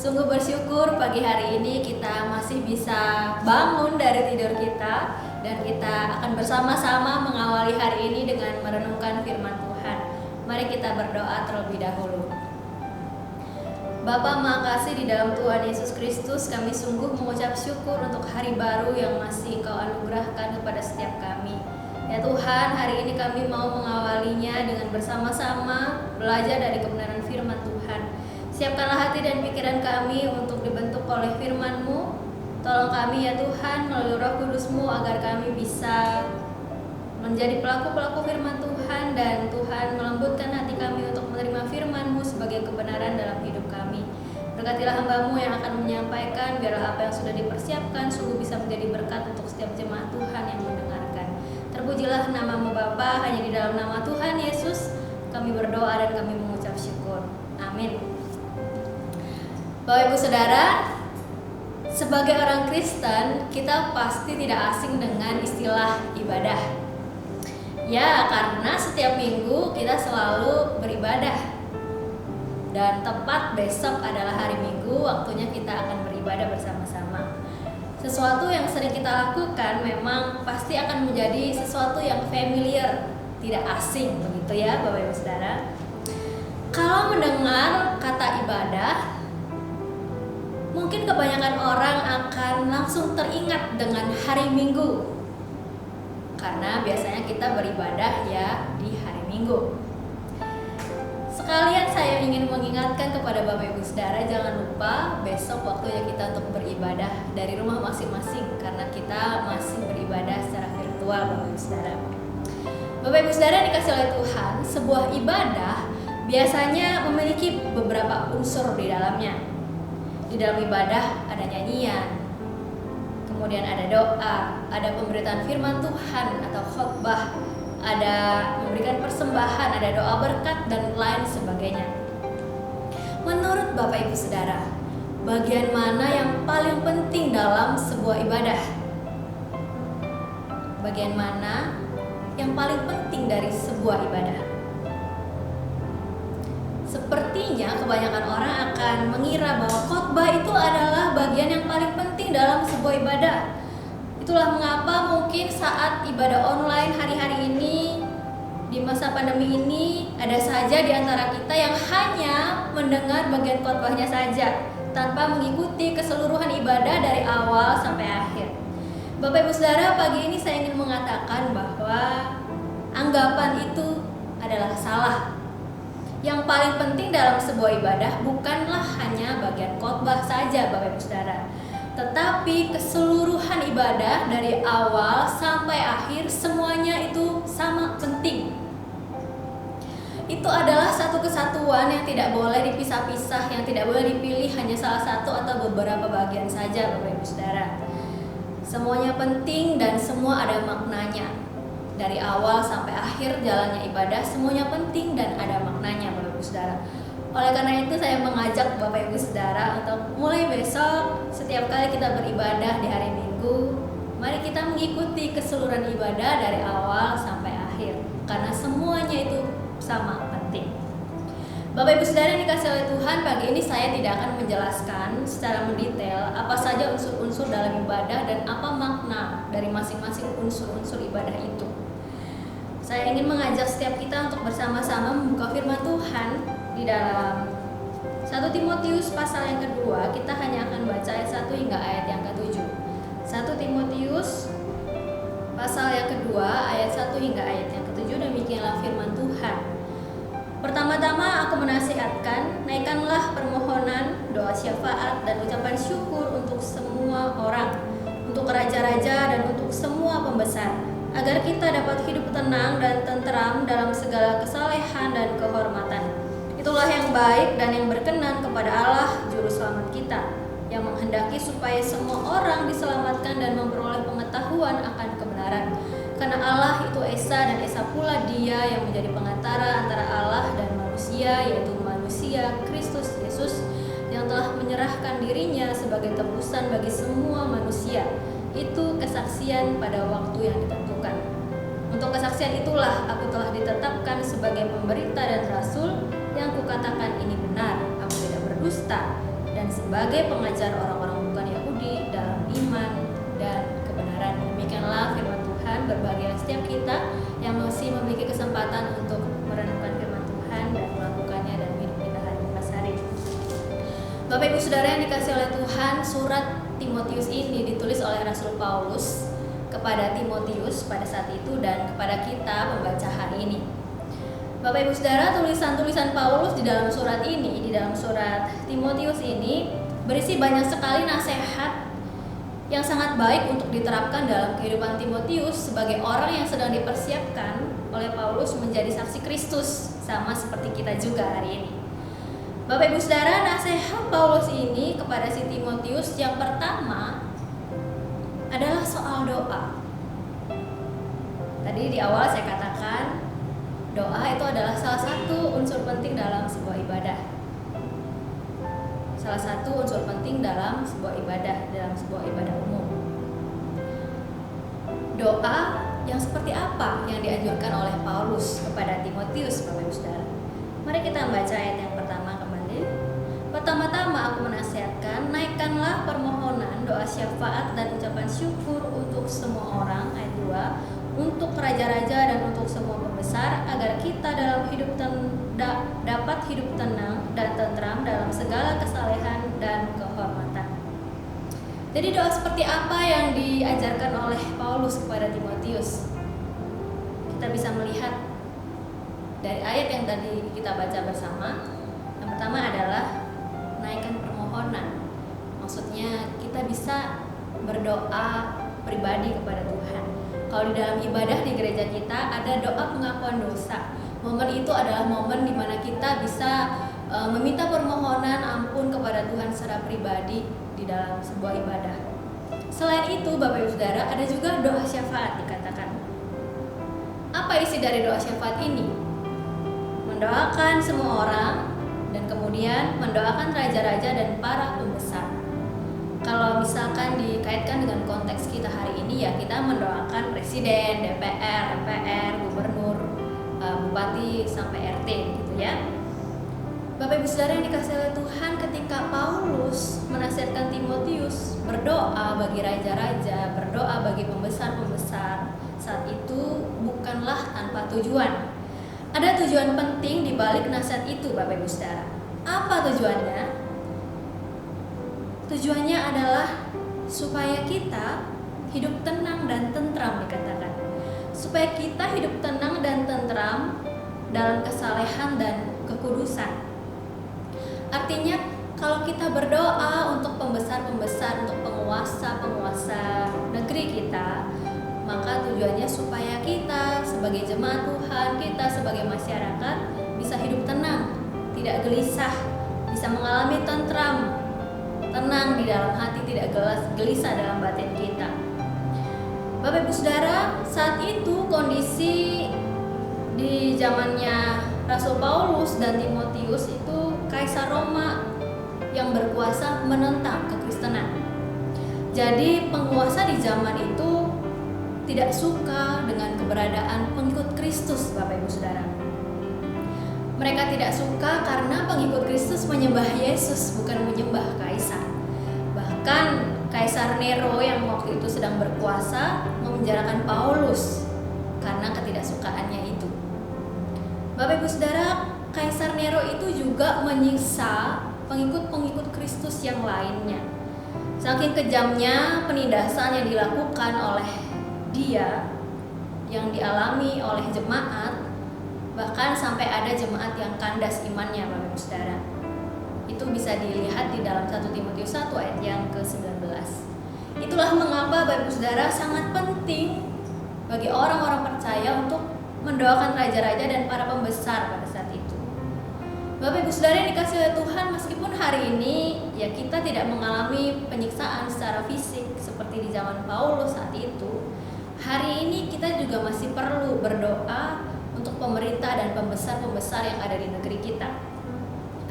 Sungguh bersyukur pagi hari ini kita masih bisa bangun dari tidur kita dan kita akan bersama-sama mengawali hari ini dengan merenungkan firman Tuhan. Mari kita berdoa terlebih dahulu. Bapa Maha Kasih di dalam Tuhan Yesus Kristus, kami sungguh mengucap syukur untuk hari baru yang masih Engkau anugerahkan kepada setiap kami. Ya Tuhan, hari ini kami mau mengawalinya dengan bersama-sama belajar dari kebenaran firman Tuhan. Siapkanlah hati dan pikiran kami untuk dibentuk oleh firman-Mu. Tolong kami ya Tuhan melalui Roh Kudus-Mu agar kami bisa menjadi pelaku-pelaku firman Tuhan, dan Tuhan melembutkan hati kami untuk menerima firman-Mu sebagai kebenaran dalam hidup kami. Berkatilah hamba-Mu yang akan menyampaikan, biarlah apa yang sudah dipersiapkan sungguh bisa menjadi berkat untuk setiap jemaat Tuhan yang mendengarkan. Terpujilah nama-Mu Bapa, hanya di dalam nama Tuhan Yesus kami berdoa dan kami mengucap syukur. Amin. Bapak Ibu Saudara, sebagai orang Kristen kita pasti tidak asing dengan istilah ibadah. Ya, karena setiap minggu kita selalu beribadah. Dan tepat besok adalah hari Minggu, waktunya kita akan beribadah bersama-sama. Sesuatu yang sering kita lakukan memang pasti akan menjadi sesuatu yang familiar, tidak asing, begitu ya Bapak Ibu Saudara. Kalau mendengar kata ibadah, mungkin kebanyakan orang akan langsung teringat dengan hari Minggu, karena biasanya kita beribadah ya di hari Minggu. Sekalian saya ingin mengingatkan kepada Bapak Ibu Saudara, jangan lupa besok waktunya kita untuk beribadah dari rumah masing-masing, karena kita masih beribadah secara virtual Bapak Ibu Saudara. Bapak Ibu Saudara dikasih oleh Tuhan, sebuah ibadah biasanya memiliki beberapa unsur di dalamnya. Di dalam ibadah ada nyanyian, kemudian ada doa, ada pemberitaan firman Tuhan atau khotbah, ada memberikan persembahan, ada doa berkat dan lain sebagainya. Menurut Bapak Ibu Saudara, bagian mana yang paling penting dalam sebuah ibadah? Bagian mana yang paling penting dari sebuah ibadah? Sepertinya kebanyakan orang akan mengira bahwa khotbah itu adalah bagian yang paling penting dalam sebuah ibadah. Itulah mengapa mungkin saat ibadah online hari-hari ini, di masa pandemi ini, ada saja di antara kita yang hanya mendengar bagian khotbahnya saja, tanpa mengikuti keseluruhan ibadah dari awal sampai akhir. Bapak Ibu Saudara, pagi ini saya ingin mengatakan bahwa anggapan itu adalah salah. Yang paling penting dalam sebuah ibadah bukanlah hanya bagian khotbah saja Bapak Ibu Saudara, tetapi keseluruhan ibadah dari awal sampai akhir semuanya itu sama penting. Itu adalah satu kesatuan yang tidak boleh dipisah-pisah, yang tidak boleh dipilih hanya salah satu atau beberapa bagian saja Bapak Ibu Saudara. Semuanya penting dan semua ada maknanya. Dari awal sampai akhir jalannya ibadah semuanya penting dan ada maknanya Bapak Ibu Saudara. Oleh karena itu saya mengajak Bapak Ibu Saudara untuk mulai besok setiap kali kita beribadah di hari Minggu, mari kita mengikuti keseluruhan ibadah dari awal sampai akhir, karena semuanya itu sama penting. Bapak Ibu Saudara yang dikasih oleh Tuhan, pagi ini saya tidak akan menjelaskan secara mendetail apa saja unsur-unsur dalam ibadah dan apa makna dari masing-masing unsur-unsur ibadah itu. Saya ingin mengajak setiap kita untuk bersama-sama membuka firman Tuhan di dalam 1 Timotius pasal yang kedua. Kita hanya akan baca ayat 1 hingga ayat yang ke-7. 1 Timotius pasal yang kedua ayat 1 hingga ayat yang ke-7, demikianlah firman Tuhan. Pertama-tama aku menasihatkan, naikkanlah permohonan, doa syafaat dan ucapan syukur untuk semua orang, untuk raja-raja dan untuk semua pembesar, agar kita dapat hidup tenang dan tenteram dalam segala kesalehan dan kehormatan. Itulah yang baik dan yang berkenan kepada Allah Juru Selamat kita, yang menghendaki supaya semua orang diselamatkan dan memperoleh pengetahuan akan kebenaran. Karena Allah itu Esa, dan Esa pula Dia yang menjadi pengantara antara Allah dan manusia, yaitu manusia Kristus Yesus, yang telah menyerahkan dirinya sebagai tebusan bagi semua manusia. Itu kesaksian pada waktu yang ditentukan. Untuk kesaksian itulah aku telah ditetapkan sebagai pemberita dan rasul, yang kukatakan ini benar, aku tidak berdusta, dan sebagai pengajar orang-orang bukan Yahudi dalam iman dan kebenaran. Demikianlah firman Tuhan. Berbahagia setiap kita yang masih memiliki kesempatan untuk merenungkan firman Tuhan dan melakukannya dalam hidup kita hari. Bapak Ibu Saudara yang dikasihi oleh Tuhan, surat Timotius ini ditulis oleh Rasul Paulus kepada Timotius pada saat itu dan kepada kita pembaca hari ini. Bapak Ibu Saudara, tulisan-tulisan Paulus di dalam surat ini, di dalam surat Timotius ini berisi banyak sekali nasihat yang sangat baik untuk diterapkan dalam kehidupan Timotius sebagai orang yang sedang dipersiapkan oleh Paulus menjadi saksi Kristus, sama seperti kita juga hari ini. Bapak Ibu Saudara, nasihat Paulus ini kepada si Timotius yang pertama adalah soal doa. Tadi di awal saya katakan doa itu adalah salah satu unsur penting dalam sebuah ibadah. Salah satu unsur penting dalam sebuah ibadah umum. Doa yang seperti apa yang dianjurkan oleh Paulus kepada Timotius, Bapak Ibu Saudara? Mari kita baca ayat yang pertama kembali. Pertama-tama aku menasihatkan, naikkanlah permohonan, doa syafaat dan ucapan syukur untuk semua orang, ayat 2, untuk raja-raja dan untuk semua pembesar, agar kita dalam hidup dapat hidup tenang dan tentram dalam segala kesalehan dan kehormatan. Jadi doa seperti apa yang diajarkan oleh Paulus kepada Timotius? Kita bisa melihat dari ayat yang tadi kita baca bersama. Yang pertama adalah naikkan permohonan. Maksudnya kita bisa berdoa pribadi kepada Tuhan. Kalau di dalam ibadah di gereja kita ada doa pengakuan dosa. Momen itu adalah momen di mana kita bisa meminta permohonan ampun kepada Tuhan secara pribadi di dalam sebuah ibadah. Selain itu, Bapak Ibu Saudara, ada juga doa syafaat dikatakan. Apa isi dari doa syafaat ini? Mendoakan semua orang dan kemudian mendoakan raja-raja dan para pembesar. Kalau misalkan dikaitkan dengan konteks kita hari ini, ya kita mendoakan presiden, DPR, MPR, gubernur, bupati sampai RT gitu ya. Bapak Ibu Saudara yang dikasihi oleh Tuhan, ketika Paulus menasihatkan Timotius berdoa bagi raja-raja, berdoa bagi pembesar-pembesar, saat itu bukanlah tanpa tujuan. Ada tujuan penting di balik nasihat itu, Bapak Ibu Saudara. Apa tujuannya? Tujuannya adalah supaya kita hidup tenang dan tentram dikatakan. Supaya kita hidup tenang dan tentram dalam kesalehan dan kekudusan. Artinya kalau kita berdoa untuk pembesar-pembesar, untuk penguasa-penguasa negeri kita, maka tujuannya supaya kita sebagai jemaat Tuhan, kita sebagai masyarakat bisa hidup tenang, tidak gelisah, bisa mengalami tenang di dalam hati, tidak gelisah dalam batin kita. Bapak Ibu Saudara, saat itu kondisi di zamannya Rasul Paulus dan Timotius itu Kaisar Roma yang berkuasa menentang kekristenan. Jadi penguasa di zaman itu tidak suka dengan keberadaan pengikut Kristus, Bapak Ibu Saudara. Mereka tidak suka karena pengikut Kristus menyembah Yesus, bukan menyembah Kaisar. Bahkan Kaisar Nero yang waktu itu sedang berkuasa memenjarakan Paulus karena ketidaksukaannya itu. Bapak Ibu Saudara, Kaisar Nero itu juga menyiksa pengikut-pengikut Kristus yang lainnya. Saking kejamnya penindasan yang dilakukan oleh dia, yang dialami oleh jemaat, bahkan sampai ada jemaat yang kandas imannya, Bapak Ibu Saudara. Itu bisa dilihat di dalam 1 Timotius 1 ayat yang ke-19. Itulah mengapa Bapak Ibu Saudara sangat penting bagi orang-orang percaya untuk mendoakan raja-raja dan para pembesar pada saat itu. Bapak Ibu Saudara yang dikasihi oleh Tuhan, meskipun hari ini ya kita tidak mengalami penyiksaan secara fisik seperti di zaman Paulus saat itu, hari ini kita juga masih perlu berdoa untuk pemerintah dan pembesar-pembesar yang ada di negeri kita,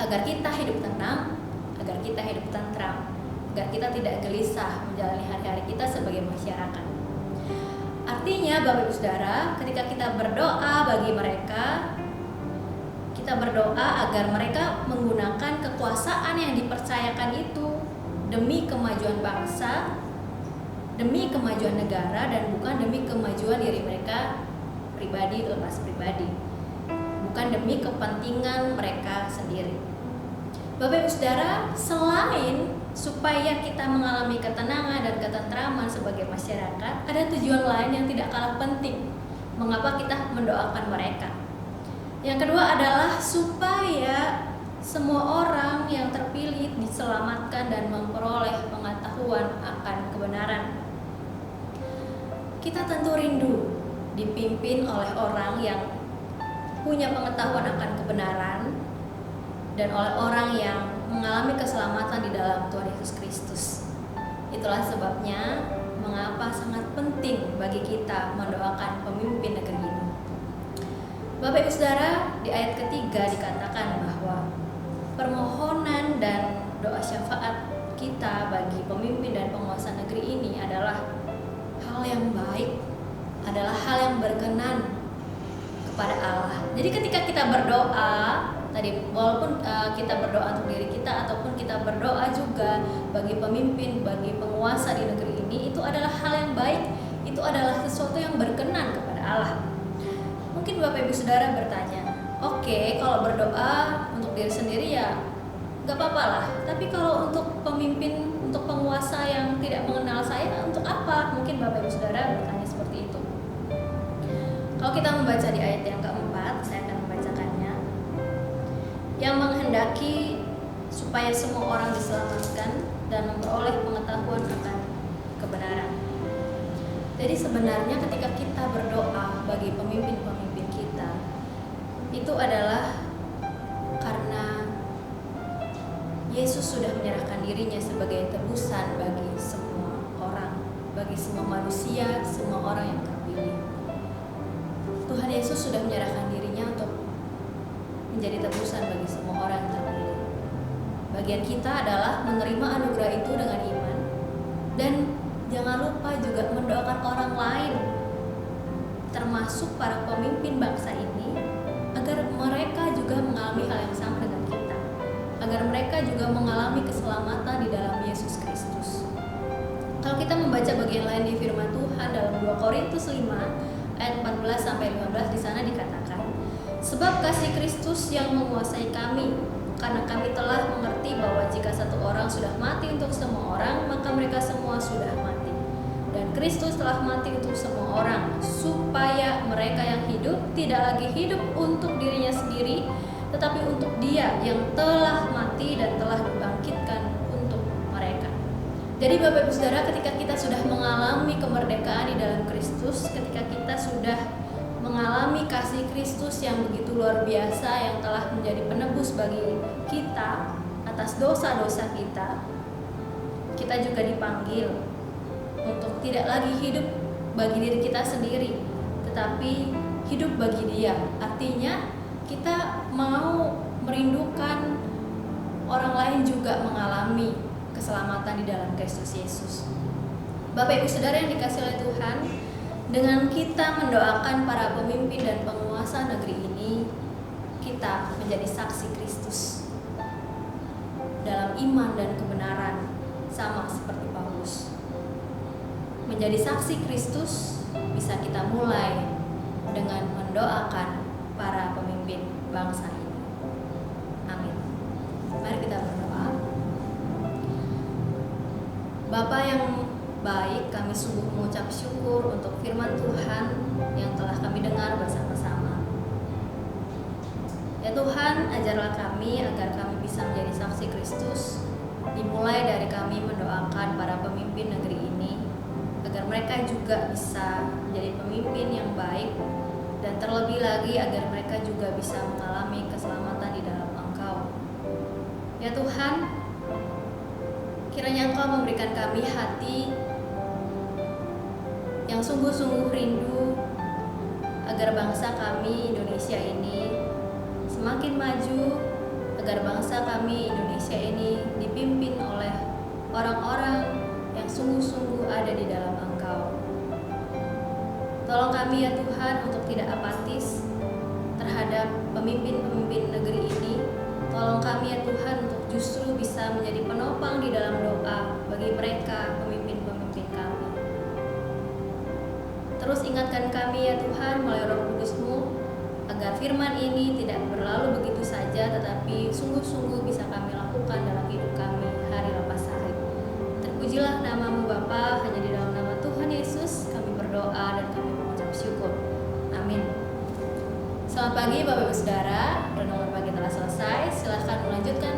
agar kita hidup tenang, agar kita hidup tentram, agar kita tidak gelisah menjalani hari-hari kita sebagai masyarakat. Artinya Bapak Ibu Saudara, ketika kita berdoa bagi mereka, kita kita berdoa agar mereka menggunakan kekuasaan yang dipercayakan itu demi kemajuan bangsa, demi kemajuan negara, dan bukan demi kemajuan diri mereka pribadi, lepas pribadi, bukan demi kepentingan mereka sendiri. Bapak Ibu Saudara, selain supaya kita mengalami ketenangan dan ketentraman sebagai masyarakat, ada tujuan lain yang tidak kalah penting mengapa kita mendoakan mereka. Yang kedua adalah supaya semua orang yang terpilih diselamatkan dan memperoleh pengetahuan akan kebenaran. Kita tentu rindu dipimpin oleh orang yang punya pengetahuan akan kebenaran dan oleh orang yang mengalami keselamatan di dalam Tuhan Yesus Kristus. Itulah sebabnya mengapa sangat penting bagi kita mendoakan pemimpin negeri ini. Bapak Ibu Saudara, di ayat ketiga dikatakan bahwa permohonan dan doa syafaat kita bagi pemimpin dan penguasa negeri ini adalah hal yang baik, adalah hal yang berkenan kepada Allah. Jadi ketika kita berdoa tadi, walaupun kita berdoa untuk diri kita ataupun kita berdoa juga bagi pemimpin, bagi penguasa di negeri ini, itu adalah hal yang baik, itu adalah sesuatu yang berkenan kepada Allah. Mungkin Bapak Ibu Saudara bertanya, oke, kalau berdoa untuk diri sendiri ya gak apa-apa lah, tapi kalau untuk pemimpin, untuk penguasa yang tidak mengenal saya, untuk apa? Mungkin Bapak Ibu Saudara bertanya seperti itu. Kalau kita membaca di ayat yang keempat, saya akan membacakannya, yang menghendaki supaya semua orang diselamatkan dan memperoleh pengetahuan akan kebenaran. Jadi sebenarnya ketika kita berdoa bagi pemimpin-pemimpin kita, itu adalah karena Yesus sudah menyerahkan dirinya sebagai tebusan bagi semua orang, bagi semua manusia, semua orang yang terpilih. Tuhan Yesus sudah menyerahkan dirinya untuk menjadi tebusan bagi semua orang yang terpilih. Bagian kita adalah menerima anugerah itu dengan iman, dan jangan lupa juga mendoakan orang lain, termasuk para pemimpin bangsa ini, agar mereka juga mengalami hal yang sama dengan kita, agar mereka juga mengalami keselamatan di dalam Yesus Kristus. Kalau kita membaca bagian lain di firman Tuhan dalam 2 Korintus 5 ayat 14-15, di sana dikatakan, sebab kasih Kristus yang menguasai kami, karena kami telah mengerti bahwa jika satu orang sudah mati untuk semua orang, maka mereka semua sudah mati. Dan Kristus telah mati untuk semua orang, supaya mereka yang hidup tidak lagi hidup untuk dirinya sendiri, tetapi untuk Dia yang telah mati dan telah dibangkitkan untuk mereka. Jadi Bapak Ibu Saudara, ketika kita sudah mengalami kemerdekaan di dalam Kristus, ketika kita sudah mengalami kasih Kristus yang begitu luar biasa, yang telah menjadi penebus bagi kita atas dosa-dosa kita, kita juga dipanggil untuk tidak lagi hidup bagi diri kita sendiri, tetapi hidup bagi Dia. Artinya kita mau merindukan orang lain juga mengalami keselamatan di dalam Kristus Yesus. Bapak Ibu Saudara yang dikasihi oleh Tuhan, dengan kita mendoakan para pemimpin dan penguasa negeri ini, kita menjadi saksi Kristus dalam iman dan kebenaran, sama seperti Paulus. Menjadi saksi Kristus bisa kita mulai dengan mendoakan para pemimpin bangsa ini. Amin. Mari kita berdoa. Bapa yang baik, kami sungguh mengucap syukur untuk firman Tuhan yang telah kami dengar bersama-sama. Ya Tuhan, ajarlah kami agar kami bisa menjadi saksi Kristus, dimulai dari kami mendoakan para pemimpin negeri ini, agar mereka juga bisa menjadi pemimpin yang baik, dan terlebih lagi agar mereka juga bisa mengalami keselamatan di dalam Engkau. Ya Tuhan, kiranya Engkau memberikan kami hati yang sungguh-sungguh rindu agar bangsa kami Indonesia ini semakin maju, agar bangsa kami Indonesia ini dipimpin oleh orang-orang yang sungguh-sungguh ada di dalam Engkau. Tolong kami ya Tuhan untuk tidak apatis terhadap pemimpin-pemimpin negeri ini. Tolong kami ya Tuhan untuk justru bisa menjadi penopang di dalam doa bagi mereka, pemimpin-pemimpin kami. Terus ingatkan kami ya Tuhan melalui Roh Kudus-Mu, agar firman ini tidak berlalu begitu saja, tetapi sungguh-sungguh bisa kami lakukan dalam hidup kami hari lepas hari. Terpujilah nama-Mu Bapa, hanya di dalam nama Tuhan Yesus kami berdoa dan kami mengucap syukur. Amin. Selamat pagi Bapak Ibu Saudara, renungan pagi telah selesai. Silahkan melanjutkan